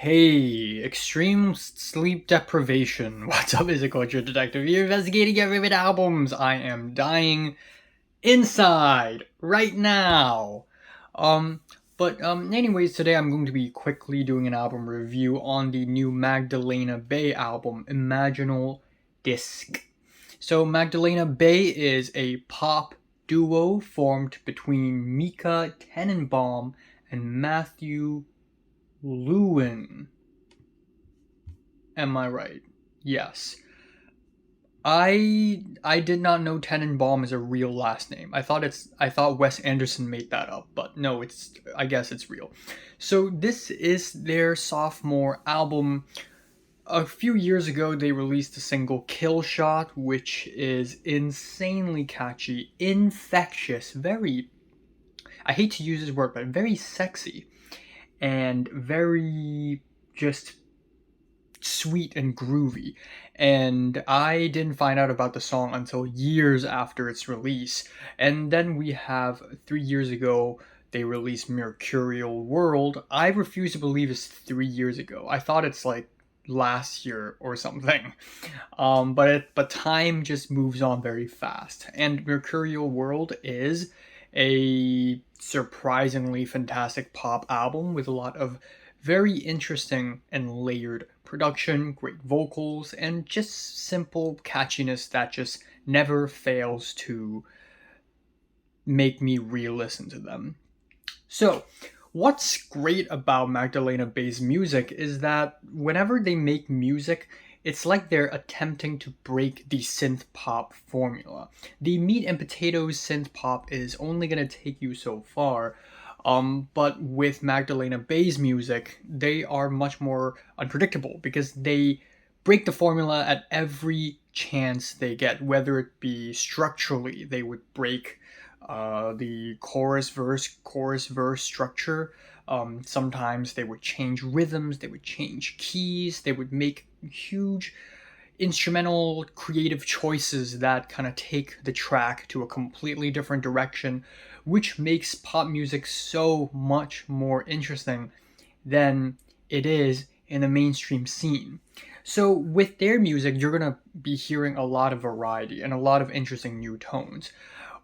Hey, extreme sleep deprivation. What's up, is a culture detective? You're investigating your favorite albums. I am dying inside right now. Um, anyways, today I'm going to be quickly doing an album review on the new Magdalena Bay album, Imaginal Disc. So, Magdalena Bay is a pop duo formed between Mica Tenenbaum and Matthew Lewin. Am I right? Yes. I did not know Tenenbaum is a real last name. I thought Wes Anderson made that up, but no, I guess it's real. So this is their sophomore album. A few years ago they released the single Kill Shot, which is insanely catchy, infectious, very, I hate to use this word, but very sexy and very just sweet and groovy. And I didn't find out about the song until years after its release. And then we have 3 years ago, they released Mercurial World. I refuse to believe it's 3 years ago. I thought it's like last year or something. But time just moves on very fast. And Mercurial World is a surprisingly fantastic pop album with a lot of very interesting and layered production, great vocals, and just simple catchiness that just never fails to make me re-listen to them. So, what's great about Magdalena Bay's music is that whenever they make music, it's like they're attempting to break the synth pop formula. The meat and potatoes synth pop is only going to take you so far. But with Magdalena Bay's music, they are much more unpredictable because they break the formula at every chance they get, whether it be structurally, they would break the chorus verse structure. Sometimes they would change rhythms, they would change keys, they would make huge instrumental creative choices that kind of take the track to a completely different direction, which makes pop music so much more interesting than it is in the mainstream scene. So, with their music, you're going to be hearing a lot of variety and a lot of interesting new tones.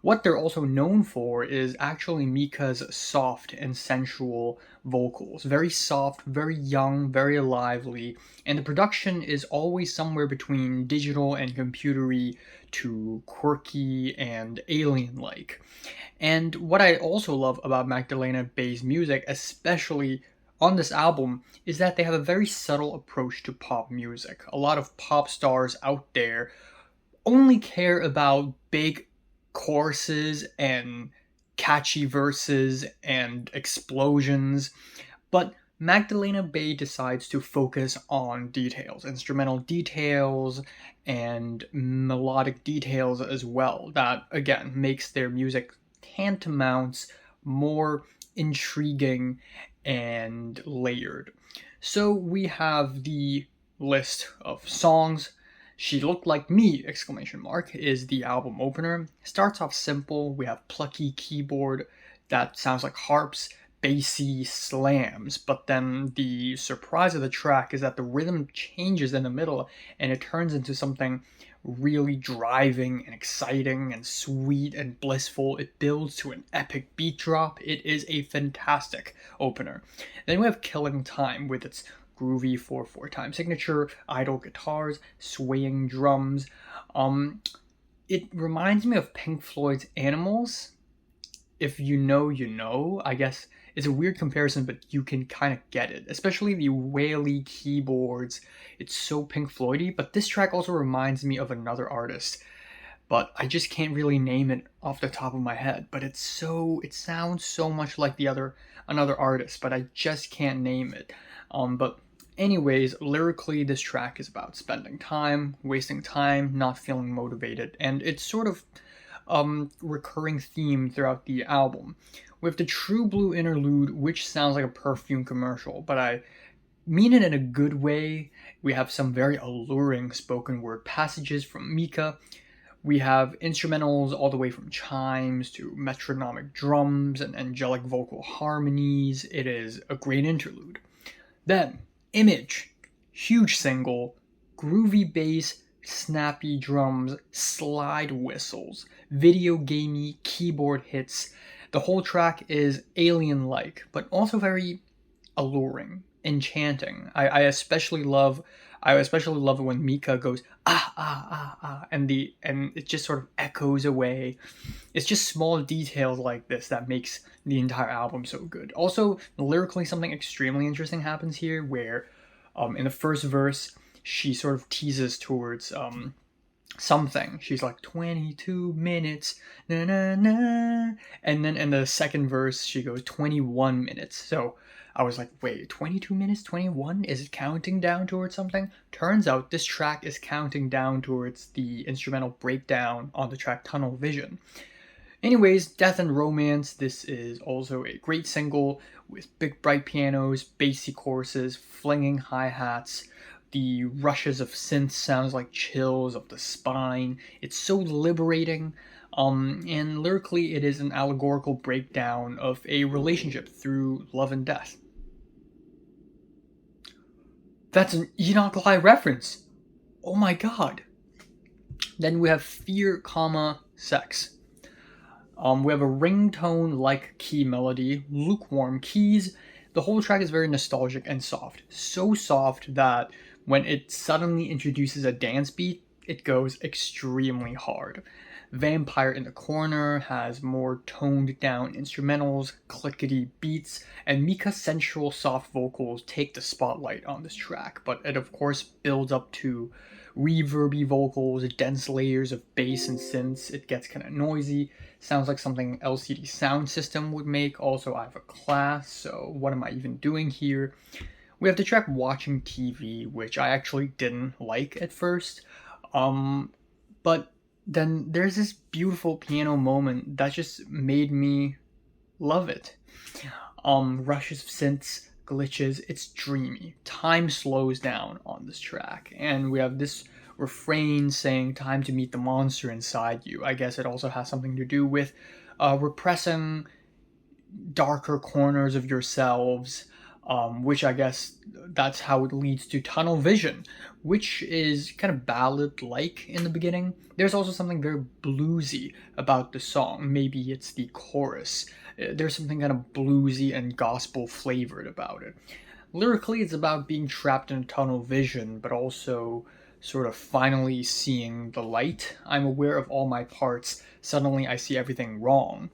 What they're also known for is actually Mica's soft and sensual vocals. Very soft, very young, very lively, and the production is always somewhere between digital and computery to quirky and alien-like. And what I also love about Magdalena Bay's music, especially on this album, is that they have a very subtle approach to pop music. A lot of pop stars out there only care about big choruses and catchy verses and explosions, but Magdalena Bay decides to focus on details, instrumental details, and melodic details as well, that again makes their music tantamounts more intriguing and layered. So we have the list of songs. She Looked Like Me! Exclamation mark is the album opener. Starts off simple. We have plucky keyboard that sounds like harps, bassy slams, but then the surprise of the track is that the rhythm changes in the middle and it turns into something really driving and exciting and sweet and blissful. It builds to an epic beat drop. It is a fantastic opener. Then we have Killing Time with its groovy 4/4 time signature, idle guitars, swaying drums. It reminds me of Pink Floyd's Animals. If you know, you know. I guess it's a weird comparison, but you can kind of get it. Especially the waily keyboards. It's so Pink Floydy, but this track also reminds me of another artist. But I just can't really name it off the top of my head. But it sounds so much like another artist, but I just can't name it. But anyways, lyrically, this track is about spending time, wasting time, not feeling motivated, and it's sort of recurring theme throughout the album. We have the True Blue interlude, which sounds like a perfume commercial, but I mean it in a good way. We have some very alluring spoken word passages from Mica. We have instrumentals all the way from chimes to metronomic drums and angelic vocal harmonies. It is a great interlude. Then Image, huge single, groovy bass, snappy drums, slide whistles, video gamey keyboard hits. The whole track is alien like, but also very alluring, enchanting. I especially love it when Mica goes and it just sort of echoes away. It's just small details like this that makes the entire album so good. Also, lyrically, something extremely interesting happens here, where in the first verse she sort of teases towards something. She's like 22 minutes, na na na, and then in the second verse she goes 21 minutes. So I was like, wait, 22 minutes, 21? Is it counting down towards something? Turns out this track is counting down towards the instrumental breakdown on the track Tunnel Vision. Anyways, Death and Romance, this is also a great single with big bright pianos, bassy choruses, flinging hi-hats. The rushes of synth sounds like chills of the spine. It's so liberating. And lyrically, it is an allegorical breakdown of a relationship through love and death. That's an Enoch reference. Oh my god. Then we have Fear, Sex. We have a ringtone-like key melody, lukewarm keys. The whole track is very nostalgic and soft. So soft that when it suddenly introduces a dance beat, it goes extremely hard. Vampire in the Corner has more toned down instrumentals, clickety beats, and Mica's sensual soft vocals take the spotlight on this track, but it of course builds up to reverby vocals, dense layers of bass and synths. It gets kind of noisy. Sounds like something LCD Sound System would make. Also, I have a class, so what am I even doing here? We have the track Watching TV, which I actually didn't like at first. But then there's this beautiful piano moment that just made me love it. Rushes of synths, glitches, it's dreamy. Time slows down on this track, and we have this refrain saying time to meet the monster inside you. I guess it also has something to do with repressing darker corners of yourselves, which I guess that's how it leads to Tunnel Vision, which is kind of ballad-like in the beginning. There's also something very bluesy about the song. Maybe it's the chorus. There's something kind of bluesy and gospel-flavored about it. Lyrically, it's about being trapped in a tunnel vision, but also sort of finally seeing the light. I'm aware of all my parts. Suddenly I see everything wrong.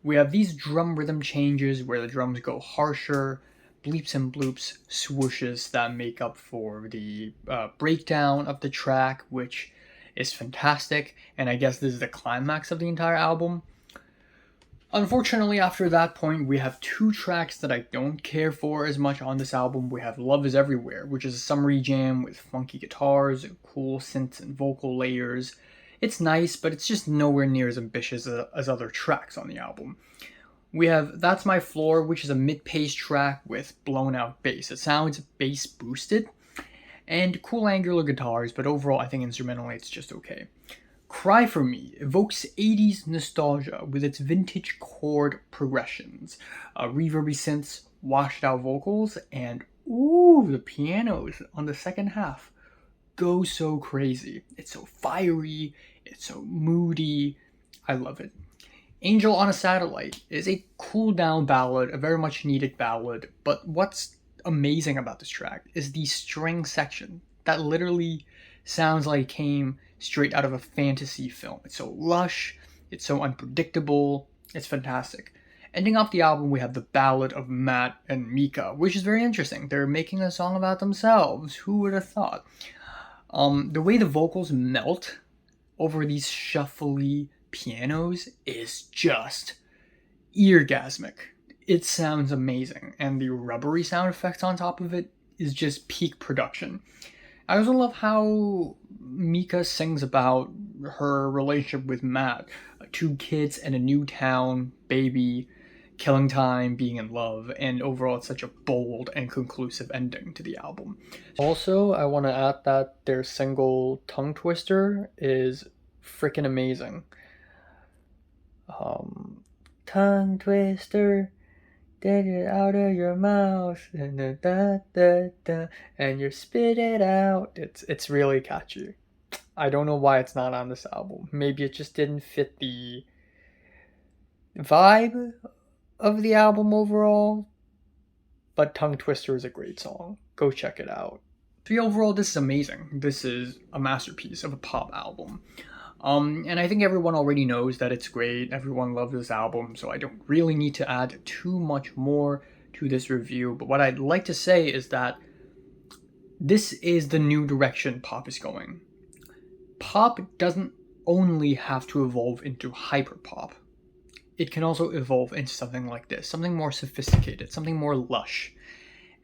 We have these drum rhythm changes where the drums go harsher, bleeps and bloops, swooshes that make up for the breakdown of the track, which is fantastic, and I guess this is the climax of the entire album. Unfortunately, after that point, we have two tracks that I don't care for as much on this album. We have Love Is Everywhere, which is a summery jam with funky guitars, cool synths and vocal layers. It's nice, but it's just nowhere near as ambitious as other tracks on the album. We have That's My Floor, which is a mid-paced track with blown out bass. It sounds bass boosted, and cool angular guitars, but overall I think instrumentally it's just okay. Cry For Me evokes 80s nostalgia with its vintage chord progressions, reverby synths, washed out vocals, and ooh, the pianos on the second half go so crazy. It's so fiery, it's so moody, I love it. Angel on a Satellite is a cool down ballad, a very much needed ballad, but what's amazing about this track is the string section that literally sounds like it came straight out of a fantasy film. It's so lush, it's so unpredictable, it's fantastic. Ending off the album, we have the Ballad of Matt and Mica, which is very interesting. They're making a song about themselves. Who would have thought? The way the vocals melt over these shuffly pianos is just eargasmic. It sounds amazing, and the rubbery sound effects on top of it is just peak production. I also love how Mica sings about her relationship with Matt, 2 kids and a new town, baby, killing time, being in love, and overall it's such a bold and conclusive ending to the album. Also, I want to add that their single Tongue Twister is freaking amazing. Tongue Twister, Get it out of your mouth, and you spit it out. It's really catchy. I don't know why it's not on this album. Maybe it just didn't fit the vibe of the album overall. But Tongue Twister is a great song. Go check it out. So yeah, overall, this is amazing. This is a masterpiece of a pop album. And I think everyone already knows that it's great. Everyone loves this album, so I don't really need to add too much more to this review. But what I'd like to say is that this is the new direction pop is going. Pop doesn't only have to evolve into hyperpop. It can also evolve into something like this, something more sophisticated, something more lush.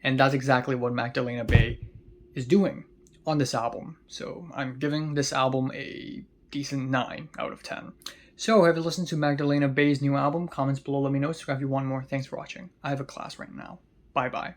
And that's exactly what Magdalena Bay is doing on this album. So I'm giving this album a decent 9 out of 10. So have you listened to Magdalena Bay's new album? Comments below, let me know. Subscribe if you want more. Thanks for watching. I have a class right now. Bye bye.